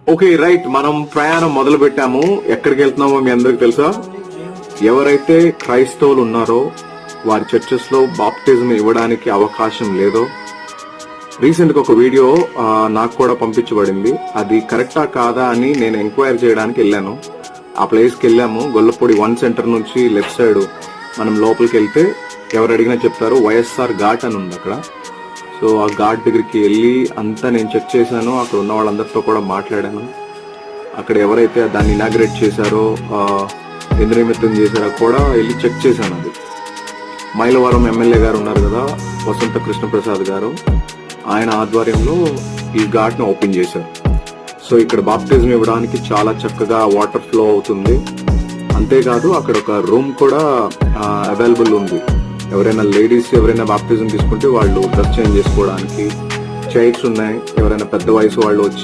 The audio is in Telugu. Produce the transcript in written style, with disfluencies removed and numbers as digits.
ఓకే రైట్, మనం ప్రయాణం మొదలు పెట్టాము. ఎక్కడికి వెళ్తున్నామో మీ అందరికి తెలుసా? ఎవరైతే క్రైస్తవులు ఉన్నారో, వారి చర్చెస్ లో బాప్టిజం ఇవ్వడానికి అవకాశం లేదో, రీసెంట్ గా ఒక వీడియో నాకు కూడా పంపించబడింది. అది కరెక్టా కాదా అని నేను ఎంక్వైరీ చేయడానికి వెళ్ళాను. ఆ ప్లేస్ కి వెళ్ళాము. గొల్లపూడి 1 సెంటర్ నుంచి లెఫ్ట్ సైడ్ మనం లోపలికి వెళ్తే ఎవరు అడిగినా చెప్తారు వైఎస్ఆర్ ఘాట్ అని ఉంది అక్కడ. సో ఆ ఘాట్ దగ్గరికి వెళ్ళి అంతా నేను చెక్ చేశాను. అక్కడ ఉన్న వాళ్ళందరితో కూడా మాట్లాడాను. అక్కడ ఎవరైతే దాన్ని ఇనాగ్రేట్ చేశారో, ఎందు నిమిత్తం చేశారో కూడా వెళ్ళి చెక్ చేశాను. అది మైలవరం ఎమ్మెల్యే గారు ఉన్నారు కదా, వసంత కృష్ణప్రసాద్ గారు, ఆయన ఆధ్వర్యంలో ఈ ఘాట్ ని ఓపెన్ చేశారు. సో ఇక్కడ బాప్టిజం ఇవ్వడానికి చాలా చక్కగా వాటర్ ఫ్లో అవుతుంది. అంతేకాదు అక్కడ ఒక రూమ్ కూడా అవైలబుల్ ఉంది. ఎవరైనా లేడీస్ ఎవరైనా బాప్టిజం తీసుకుంటే వాళ్ళు డ్రెస్ చేంజ్ చేసుకోవడానికి చైర్స్ ఉన్నాయి. ఎవరైనా పెద్ద వయసు వాళ్ళు వచ్చి